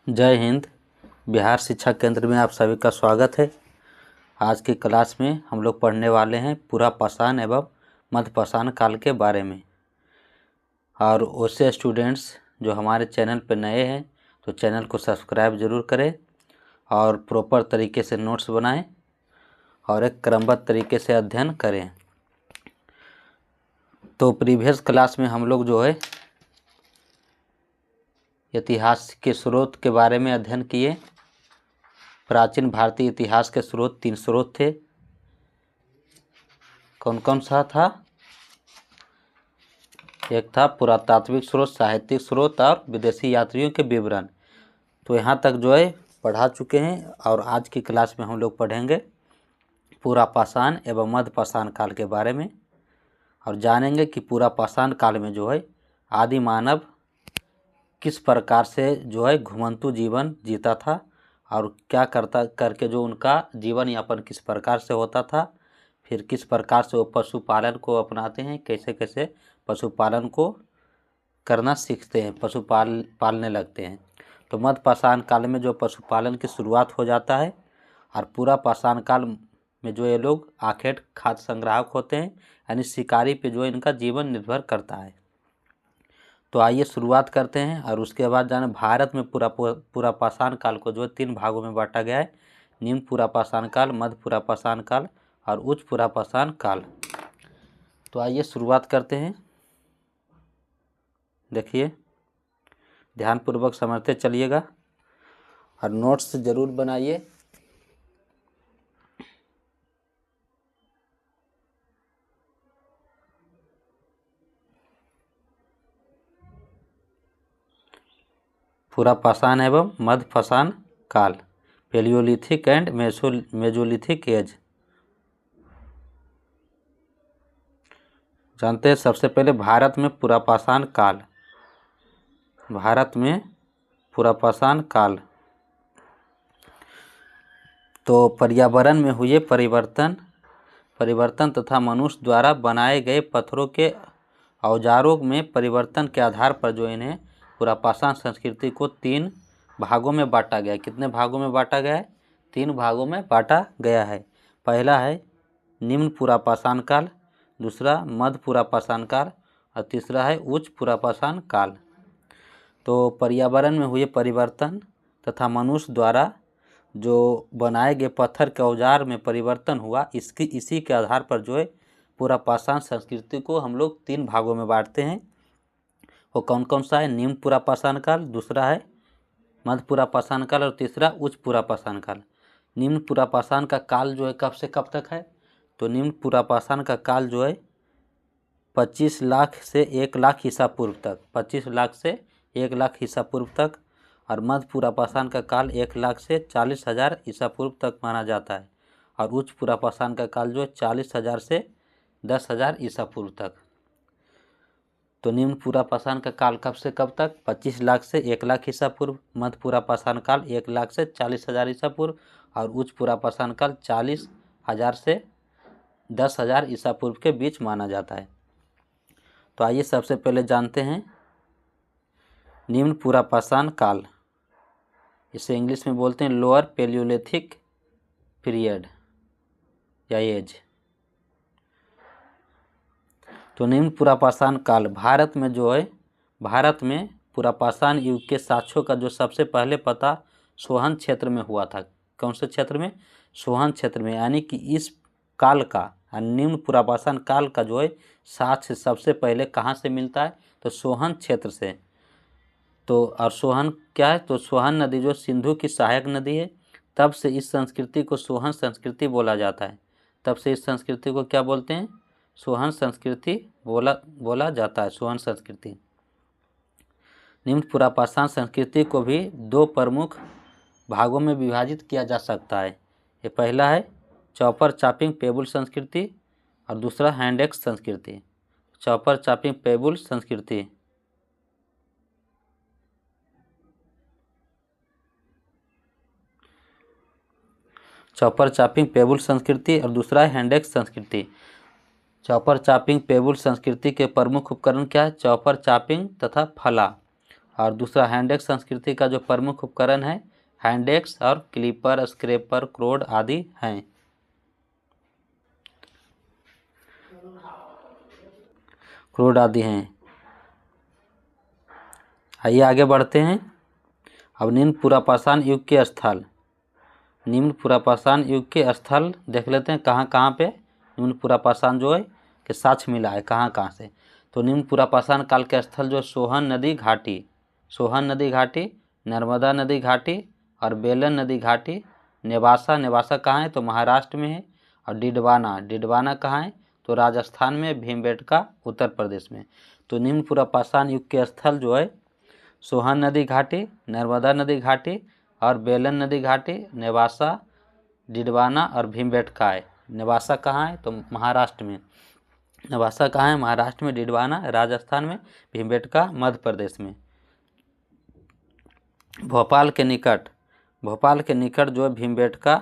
जय हिंद। बिहार शिक्षा केंद्र में आप सभी का स्वागत है। आज की क्लास में हम लोग पढ़ने वाले हैं पूरा पाषाण एवं मध्य पाषाण काल के बारे में। और वैसे स्टूडेंट्स जो हमारे चैनल पर नए हैं तो चैनल को सब्सक्राइब ज़रूर करें और प्रॉपर तरीके से नोट्स बनाएं और एक क्रमबद्ध तरीके से अध्ययन करें। तो प्रीवियस क्लास में हम लोग जो है इतिहास के स्रोत के बारे में अध्ययन किए। प्राचीन भारतीय इतिहास के स्रोत 3 स्रोत थे। कौन कौन सा था? एक था पुरातात्विक स्रोत, साहित्यिक स्रोत और विदेशी यात्रियों के विवरण। तो यहाँ तक जो है पढ़ा चुके हैं और आज की क्लास में हम लोग पढ़ेंगे पूरा पाषाण एवं मध्य पाषाण काल के बारे में और जानेंगे कि पूरा पाषाण काल में जो है आदि मानव किस प्रकार से जो है घुमंतु जीवन जीता था और क्या करके जो उनका जीवन यापन किस प्रकार से होता था, फिर किस प्रकार से वो पशुपालन को अपनाते हैं, कैसे कैसे पशुपालन को करना सीखते हैं, पालने लगते हैं। तो मध्य पाषाण काल में जो पशुपालन की शुरुआत हो जाता है और पूरा पाषाण काल में जो ये लोग आखेट खाद्य संग्राहक होते हैं, यानी शिकारी पे जो इनका जीवन निर्भर करता है। तो आइए शुरुआत करते हैं और उसके बाद जाने भारत में पूरा पाषाण काल को जो है 3 भागों में बांटा गया है। निम्न पूरा पाषाण काल, मध्य पूरा पाषाण काल और उच्च पूरा पाषाण काल। तो आइए शुरुआत करते हैं। देखिए, ध्यानपूर्वक समझते चलिएगा और नोट्स ज़रूर बनाइए। पूरा पाषाण एवं मध्य पाषाण काल, पैलियोलिथिक एंड मेसोलिथिक एज। जानते हैं सबसे पहले भारत में पूरा पाषाण काल। भारत में पूरा पाषाण काल तो पर्यावरण में हुए परिवर्तन तथा मनुष्य द्वारा बनाए गए पत्थरों के औजारों में परिवर्तन के आधार पर जो इन्हें पूरा पाषाण संस्कृति को 3 भागों में बांटा गया है। कितने भागों में बांटा गया है? 3 भागों में बांटा गया है। पहला है निम्न पूरा पाषाण काल, दूसरा मध्य पूरा पाषाण काल और तीसरा है उच्च पूरा पाषाण काल। तो पर्यावरण में हुए परिवर्तन तथा मनुष्य द्वारा जो बनाए गए पत्थर के औजार में परिवर्तन हुआ, इसी के आधार पर जो है पूरा पाषाण संस्कृति को हम लोग 3 भागों में बांटते हैं। वो कौन कौन सा है? निम्न पूरा पाषाण काल, दूसरा है मध्य पूरा पाषाण काल और तीसरा उच्च पूरा पाषाण काल। निम्न पूरा पाषाण का काल जो है कब से कब तक है? तो निम्न पूरा पाषाण का काल जो है 25 लाख से 1 लाख ईसा पूर्व तक, 25 लाख से 1 लाख ईसा पूर्व तक। और मध्य पूरा पाषाण का काल 1 लाख से 40,000 ईसा पूर्व तक माना जाता है। और उच्च पूरा पाषाण का काल जो है 40,000 से 10,000 ईसा पूर्व तक। तो निम्न पूरा पाषाण का काल कब से कब तक? 25 लाख से 1 लाख ईसा पूर्व। मध्य पूरा पाषाण काल 1 लाख से 40,000 ईसा पूर्व और उच्च पूरा पाषाण काल 40,000 से 10,000 ईसा पूर्व के बीच माना जाता है। तो आइए सबसे पहले जानते हैं निम्न पूरा पाषाण काल। इसे इंग्लिश में बोलते हैं लोअर पैलियोलिथिक पीरियड या एज। तो निम्न पूरा पाषाण काल भारत में जो है, भारत में पूरा पाषाण युग के साक्ष्यों का जो सबसे पहले पता सोहन क्षेत्र में हुआ था। कौन से क्षेत्र में? सोहन क्षेत्र में। यानी कि इस काल का, निम्न पूरा पाषाण काल का जो है साक्ष्य सबसे पहले कहाँ से मिलता है? तो सोहन क्षेत्र से। तो और सोहन क्या है? तो सोहन नदी जो सिंधु की सहायक नदी है, तब से इस संस्कृति को सोहन संस्कृति बोला जाता है। तब से इस संस्कृति को क्या बोलते हैं? सोहन संस्कृति बोला जाता है, सोहन संस्कृति। निम्न पूरा पाषाण संस्कृति को भी 2 प्रमुख भागों में विभाजित किया जा सकता है। ये पहला है चॉपर चॉपिंग पेबुल संस्कृति और दूसरा हैंड एक्स संस्कृति। चॉपर चॉपिंग पेबुल संस्कृति चॉपर चॉपिंग पेबुल संस्कृति और दूसरा है हैंड एक्स संस्कृति। चॉपर चॉपिंग पेबुल संस्कृति के प्रमुख उपकरण क्या है? चॉपर चॉपिंग तथा फला। और दूसरा हैंडेक्स संस्कृति का जो प्रमुख उपकरण है हैंडेक्स और क्लीपर, स्क्रैपर, क्रोड आदि हैं। क्रोड आदि हैं। आइए आगे बढ़ते हैं। अब निम्न पुरापाषाण युग के स्थल, निम्न पुरापाषाण युग के स्थल देख लेते हैं कहाँ कहाँ पे निम्न पुरापाषाण जो है कि साक्ष्य मिला है, कहाँ कहाँ से। तो निम्न पुरापाषाण काल के स्थल जो सोहन नदी घाटी, सोहन नदी घाटी, नर्मदा नदी घाटी और बेलन नदी घाटी, नेवासा, नेवासा कहाँ है तो महाराष्ट्र में है, और डिडवाना, डिडवाना कहाँ है तो राजस्थान में, भीमबेटका उत्तर प्रदेश में। तो निम्न पुरापाषाण युग के स्थल जो है सोहन नदी घाटी, नर्मदा नदी घाटी और बेलन नदी घाटी, नेवासा, डिडवाना और भीमबेटका है। नेवासा कहाँ है तो महाराष्ट्र में, नेवासा कहाँ है महाराष्ट्र में, डिडवाना राजस्थान में, भीमबेटका मध्य प्रदेश में। भोपाल के निकट, भोपाल के निकट जो है भीमबेटका,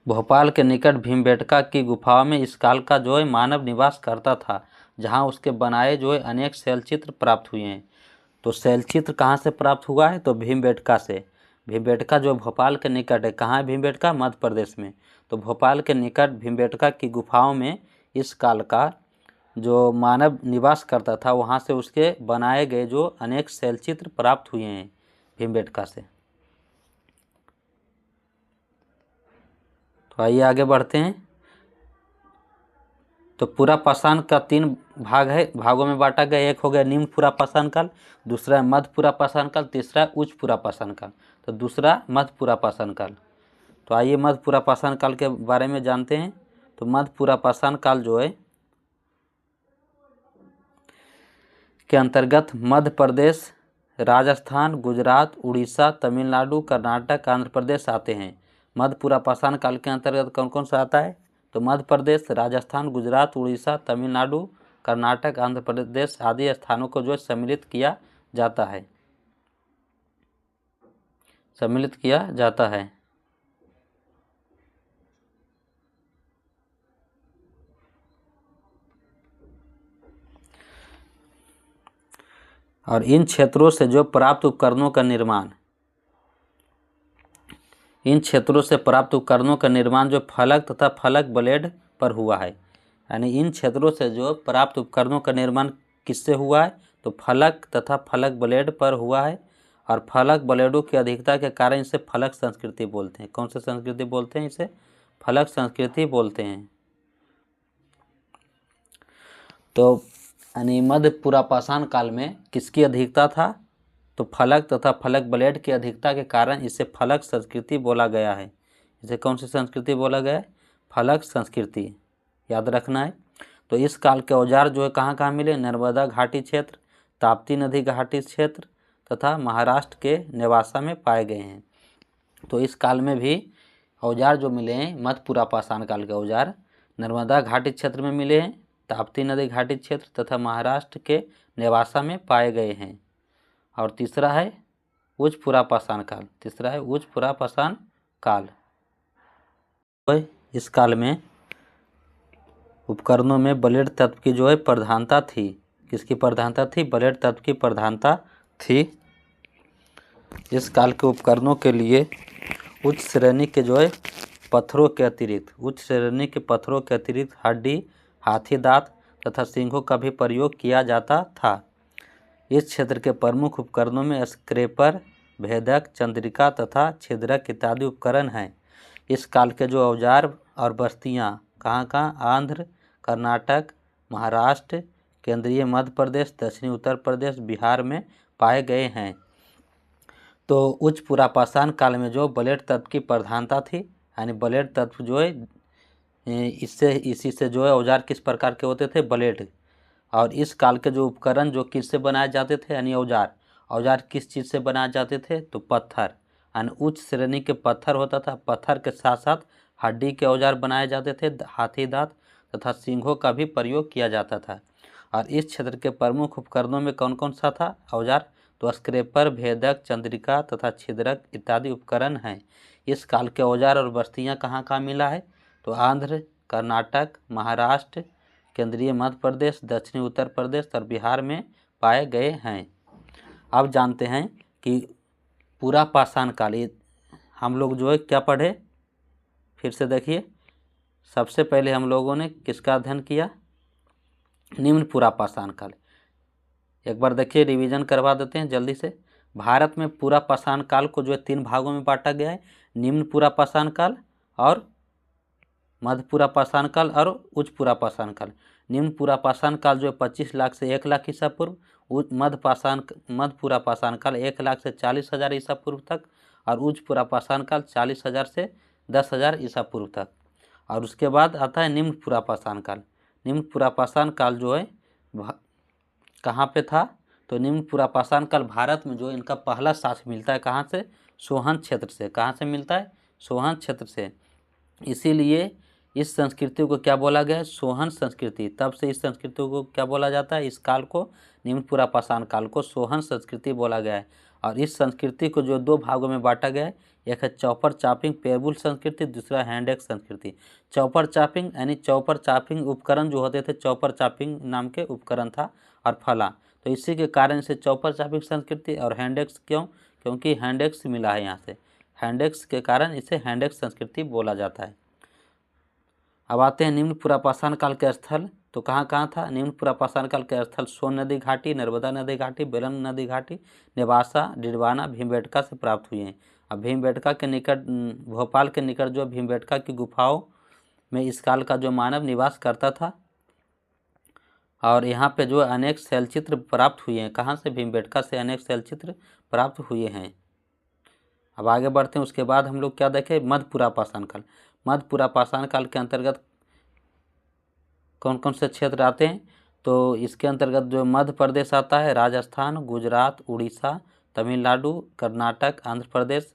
भोपाल के निकट भीमबेटका की गुफाओं में इस काल का जो है मानव निवास करता था, जहां उसके बनाए जो है अनेक शैलचित्र प्राप्त हुए हैं। तो शैलचित्र कहाँ से प्राप्त हुआ है तो भीमबेटका से। भीमबेटका जो भोपाल के निकट है, कहाँ है भीमबेटका, मध्य प्रदेश में। तो भोपाल के निकट भीमबेटका की गुफाओं में इस काल का जो मानव निवास करता था, वहाँ से उसके बनाए गए जो अनेक शैलचित्र प्राप्त हुए हैं भीमबेटका से। तो आइए आगे बढ़ते हैं। तो पुरापाषाण का 3 भाग है, भागों में बांटा गया। एक हो गया निम्न पुरापाषाण काल, दूसरा है मध्य पुरापाषाण काल, तीसरा उच्च पुरापाषाण काल। तो दूसरा मध्य पुरापाषाण काल। तो आइए मध्य पुरापाषाण काल के बारे में जानते हैं। तो मध्य पुरापाषाण काल जो है के अंतर्गत मध्य प्रदेश, राजस्थान, गुजरात, उड़ीसा, तमिलनाडु, कर्नाटक, आंध्र प्रदेश आते हैं। मध्य पुरापाषाण काल के अंतर्गत कौन कौन सा आता है तो मध्य प्रदेश, राजस्थान, गुजरात, उड़ीसा, तमिलनाडु, कर्नाटक, आंध्र प्रदेश आदि स्थानों को जो सम्मिलित किया जाता है, सम्मिलित किया जाता है। और इन क्षेत्रों से जो प्राप्त उपकरणों का निर्माण, इन क्षेत्रों से प्राप्त उपकरणों का निर्माण जो फलक तथा फलक ब्लेड पर हुआ है। यानी इन क्षेत्रों से जो प्राप्त उपकरणों का निर्माण किससे हुआ है तो फलक तथा फलक ब्लेड पर हुआ है। और फलक ब्लेडों की अधिकता के कारण इसे फलक संस्कृति बोलते हैं। कौन सी संस्कृति बोलते हैं इसे, फलक संस्कृति बोलते हैं। तो यानी मध्य पुरापाषाण काल में किसकी अधिकता था तो फलक तथा फलक ब्लेड की अधिकता के कारण इसे फलक संस्कृति बोला गया है। इसे कौन सी संस्कृति बोला गया है, फलक संस्कृति, याद रखना है। तो इस काल के औजार जो है कहाँ कहाँ मिले, नर्मदा घाटी क्षेत्र, ताप्ती नदी घाटी क्षेत्र तथा महाराष्ट्र के नेवासा में पाए गए हैं। तो इस काल में भी औजार जो मिले हैं मध्य पुरापाषाण काल के औजार नर्मदा घाटी क्षेत्र में मिले हैं, ताप्ती नदी घाटी क्षेत्र तथा महाराष्ट्र के नेवासा में पाए गए हैं। और तीसरा है उच्च पुरापाषाण काल, तीसरा है उच्च पुरापाषाण काल। इस काल में उपकरणों में ब्लेड तत्व की जो है प्रधानता थी। किसकी प्रधानता थी, ब्लेड तत्व की प्रधानता थी। इस काल के उपकरणों के लिए उच्च श्रेणी के जो है पत्थरों के अतिरिक्त, उच्च श्रेणी के पत्थरों के अतिरिक्त हड्डी, हाथी दांत तथा सींगों का भी प्रयोग किया जाता था। इस क्षेत्र के प्रमुख उपकरणों में स्क्रैपर, भेदक, चंद्रिका तथा छिद्रक इत्यादि उपकरण हैं। इस काल के जो औजार और बस्तियाँ कहाँ कहाँ, आंध्र, कर्नाटक, महाराष्ट्र, केंद्रीय मध्य प्रदेश, दक्षिणी उत्तर प्रदेश, बिहार में पाए गए हैं। तो उच्च पुरापाषाण काल में जो ब्लेड तत्व की प्रधानता थी, यानी ब्लेड तत्व जो है इसी से जो है औजार किस प्रकार के होते थे, ब्लेड। और इस काल के जो उपकरण जो किससे बनाए जाते थे, यानी औजार, औजार किस चीज़ से बनाए जाते थे तो पत्थर, यानी उच्च श्रेणी के पत्थर होता था। पत्थर के साथ साथ हड्डी के औजार बनाए जाते थे, हाथी दांत तथा सींगों का भी प्रयोग किया जाता था। और इस क्षेत्र के प्रमुख उपकरणों में कौन कौन सा था औजार तो स्क्रैपर, भेदक, चंद्रिका तथा छिद्रक इत्यादि उपकरण हैं। इस काल के औजार और बस्तियाँ कहाँ कहाँ मिला है तो आंध्र, कर्नाटक, महाराष्ट्र, केंद्रीय मध्य प्रदेश, दक्षिणी उत्तर प्रदेश और बिहार में पाए गए हैं। अब जानते हैं कि पूरा पाषाण काल, ये हम लोग जो है क्या पढ़े, फिर से देखिए। सबसे पहले हम लोगों ने किसका अध्ययन किया, निम्न पूरा पाषाण काल। एक बार देखिए, रिवीजन करवा देते हैं जल्दी से। भारत में पूरा पाषाण काल को जो है 3 भागों में बांटा गया है, निम्न पूरा पाषाण काल और मध्य पूरा पाषाण काल और उच्च पूरा पाषाण काल। निम्न पूरा पाषाण काल जो है 25 लाख से 1 लाख ईसा पूर्व, मध्य पूरा पाषाण काल 1 लाख से 40,000 ईसा पूर्व तक, और उच्च पूरा पाषाण काल 40,000 से 10,000 ईसा पूर्व तक। और उसके बाद आता है निम्न पूरा पाषाण काल। निम्न पूरा पाषाण काल जो है कहाँ पे था, तो निम्न पूरा पाषाण काल भारत में जो इनका पहला साक्ष्य मिलता है कहाँ से, सोहन क्षेत्र से। कहाँ से मिलता है, सोहन क्षेत्र से। इसीलिए इस संस्कृति को क्या बोला गया है, सोहन संस्कृति। तब से इस संस्कृति को क्या बोला जाता है, इस काल को, निम्न पूरा पाषाण काल को सोहन संस्कृति बोला गया है। और इस संस्कृति को जो 2 भागों में बांटा गया है, एक है चौपर चापिंग पेबुल संस्कृति, दूसरा हैंड-एक्स संस्कृति। चौपर चापिंग यानी चौपर चापिंग उपकरण जो होते थे, चौपर चापिंग नाम के उपकरण था, और फला, तो इसी के कारण इसे चौपर चापिंग संस्कृति और हैंड-एक्स क्यों, क्योंकि हैंड-एक्स मिला है यहाँ से, हैंड-एक्स के कारण इसे हैंड-एक्स संस्कृति बोला जाता है। अब आते हैं निम्न पूरा पाषाण काल के स्थल, तो कहाँ कहाँ था निम्न पूरा पाषाण काल के स्थल, सोन नदी घाटी, नर्मदा नदी घाटी, बेलन नदी घाटी, नेवासा, डिडवाना, भीमबेटका से प्राप्त हुए हैं। अब भीमबेटका के निकट, भोपाल के निकट जो भीमबेटका की गुफाओं में इस काल का जो मानव निवास करता था, और यहाँ पे जो अनेक शैलचित्र प्राप्त हुए हैं। कहाँ से, भीमबेटका से अनेक शैलचित्र प्राप्त हुए हैं। अब आगे बढ़ते हैं। उसके बाद हम लोग क्या देखें, मध्य पूरा पाषाण काल। मध्य पूरा पाषाण काल के अंतर्गत कौन कौन से क्षेत्र आते हैं, तो इसके अंतर्गत जो मध्य प्रदेश आता है, राजस्थान, गुजरात, उड़ीसा, तमिलनाडु, कर्नाटक, आंध्र प्रदेश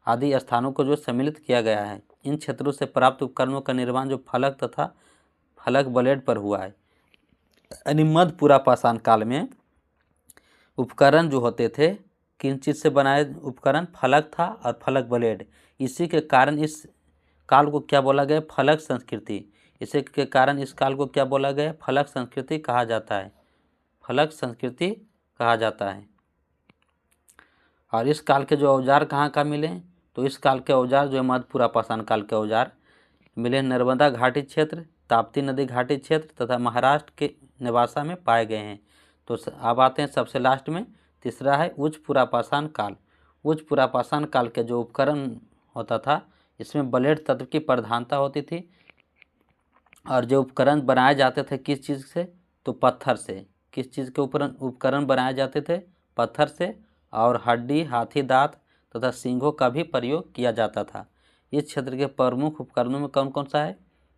आदि स्थानों को जो सम्मिलित किया गया है। इन क्षेत्रों से प्राप्त उपकरणों का निर्माण जो फलक तथा फलक ब्लेड पर हुआ है। यानी मध्य पूरा पाषाण काल में उपकरण जो होते थे, किन चीज़ से बनाए उपकरण, फलक था और फलक ब्लेड। इसी के कारण इस काल को क्या बोला गया, फलक संस्कृति। इसी के कारण इस काल को क्या बोला गया, फलक संस्कृति कहा जाता है, फलक संस्कृति कहा जाता है। और इस काल के जो औजार कहाँ कहाँ मिले, तो इस काल के औजार जो है मध्य पूरा पाषाण काल के औजार मिले नर्मदा घाटी क्षेत्र, ताप्ती नदी घाटी क्षेत्र तथा महाराष्ट्र के नेवासा में पाए गए हैं। तो अब आते हैं सबसे लास्ट में, तीसरा है उच्च पूरा पाषाण काल। उच्च पूरा पाषाण काल के जो उपकरण होता था, इसमें ब्लेड तत्व की प्रधानता होती थी, और जो उपकरण बनाए जाते थे किस चीज़ से, तो पत्थर से। किस चीज़ के उपकरण बनाए जाते थे, पत्थर से, और हड्डी, हाथी दांत तथा सींगों का भी प्रयोग किया जाता था। इस क्षेत्र के प्रमुख उपकरणों में कौन कौन सा है,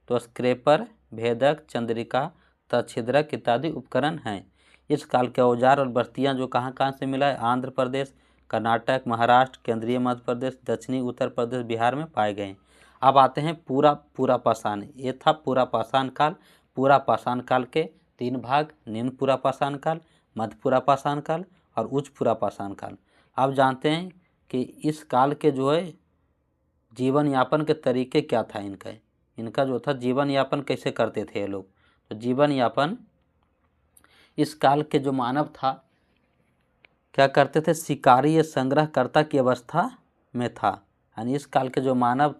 तो स्क्रैपर, भेदक, चंद्रिका तथा छिद्रक इत्यादि उपकरण हैं। इस काल के औजार और बस्तियाँ जो कहाँ कहाँ से मिला है, आंध्र प्रदेश, कर्नाटक, महाराष्ट्र, केंद्रीय मध्य प्रदेश, दक्षिणी उत्तर प्रदेश, बिहार में पाए गए हैं। अब आते हैं पूरा पाषाण। ये था पूरा पाषाण काल। पूरा पाषाण काल के 3 भाग, निम्न पूरा पाषाण काल, मध्य पूरा पाषाण काल और उच्च पूरा पाषाण काल। अब जानते हैं कि इस काल के जो है जीवन यापन के तरीके क्या था इनका जो था जीवन यापन कैसे करते थे ये लोग। तो जीवन यापन इस काल के जो मानव था क्या करते थे, शिकारी या संग्रहकर्ता की अवस्था में था। यानी इस काल के जो मानव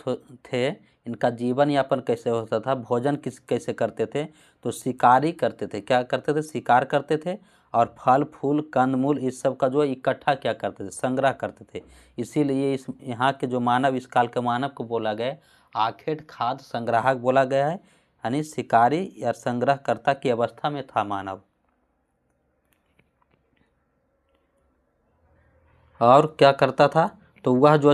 थे, इनका जीवन यापन कैसे होता था, भोजन कैसे करते थे, तो शिकारी करते थे। क्या करते थे, शिकार करते थे, और फल फूल कंदमूल इस सब का जो इकट्ठा क्या करते थे, संग्रह करते थे। इसीलिए इस यहाँ के जो मानव, इस काल के मानव को बोला गया आखेट खाद्य संग्राहक बोला गया है। यानी शिकारी या संग्रहकर्ता की अवस्था में था मानव। और क्या करता था, तो वह जो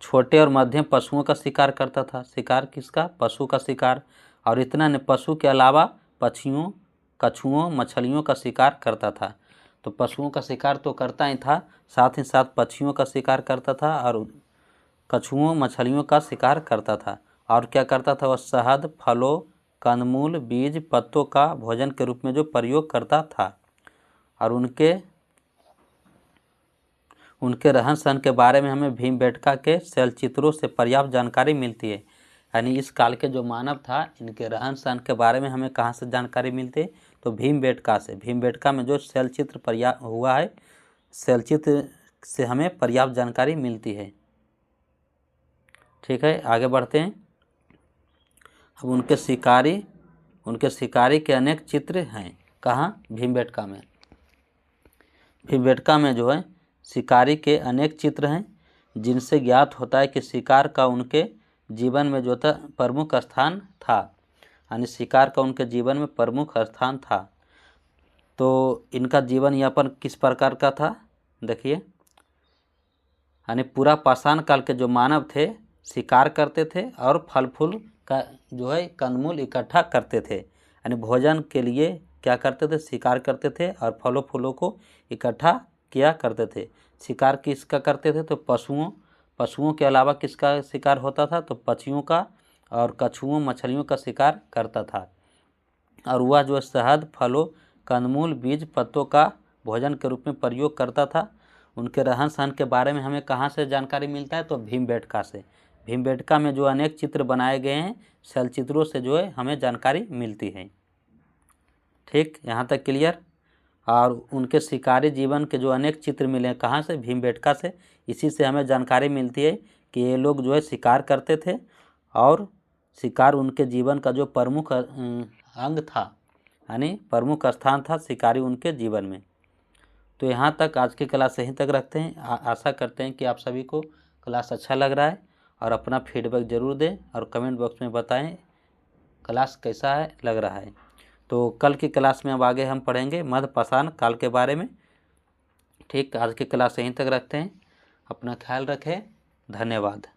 छोटे और मध्यम पशुओं का शिकार करता था। शिकार किसका, पशु का शिकार। और इतना नहीं, पशु के अलावा पक्षियों, कछुओं, मछलियों का शिकार करता था। तो पशुओं का शिकार तो करता ही था, साथ ही साथ पक्षियों का शिकार करता था और कछुओं, मछलियों का शिकार करता था। और क्या करता था, वह शहद, फलों, कंदमूल, बीज, पत्तों का भोजन के रूप में जो प्रयोग करता था। और उनके रहन सहन के बारे में हमें भीमबेटका के शैलचित्रों से पर्याप्त जानकारी मिलती है। यानी इस काल के जो मानव था इनके रहन सहन के बारे में हमें कहाँ से जानकारी मिलती है, तो भीमबेटका से। भीमबेटका में जो शैलचित्र पर्याप्त हुआ है, शैलचित्र से हमें पर्याप्त जानकारी मिलती है। ठीक है, आगे बढ़ते हैं। अब उनके शिकारी के अनेक चित्र हैं। कहाँ? भीमबेटका में। भीमबेटका में जो है शिकारी के अनेक चित्र हैं, जिनसे ज्ञात होता है कि शिकार का उनके जीवन में जो था प्रमुख स्थान था, यानी शिकार का उनके जीवन में प्रमुख स्थान था। तो इनका जीवन यापन किस प्रकार का था? देखिए, यानी पूरा पाषाण काल के जो मानव थे शिकार करते थे और फल फूल का जो है कंदमूल इकट्ठा करते थे, यानी भोजन के लिए क्या करते थे? शिकार करते थे और फलों फूलों को इकट्ठा किया करते थे। शिकार किसका करते थे? तो पशुओं के अलावा किसका शिकार होता था? तो पक्षियों का और कछुओं मछलियों का शिकार करता था। और वह जो शहद, फलों, कंदमूल, बीज, पत्तों का भोजन के रूप में प्रयोग करता था। उनके रहन सहन के बारे में हमें कहाँ से जानकारी मिलता है? तो भीमबेटका से। भीमबेटका में जो अनेक चित्र बनाए गए हैं, शैलचित्रों से जो है हमें जानकारी मिलती है। ठीक, यहाँ तक क्लियर। और उनके शिकारी जीवन के जो अनेक चित्र मिले हैं, कहाँ से? भीमबेटका से। इसी से हमें जानकारी मिलती है कि ये लोग जो है शिकार करते थे और शिकार उनके जीवन का जो प्रमुख अंग था, यानी प्रमुख स्थान था शिकारी उनके जीवन में। तो यहाँ तक आज की क्लास यहीं तक रखते हैं। आशा करते हैं कि आप सभी को क्लास अच्छा लग रहा है, और अपना फीडबैक ज़रूर दें और कमेंट बॉक्स में बताएं क्लास कैसा है लग रहा है। तो कल की क्लास में अब आगे हम पढ़ेंगे मध्य पाषाण काल के बारे में। ठीक, आज की क्लास यहीं तक रखते हैं। अपना ख्याल रखें। धन्यवाद।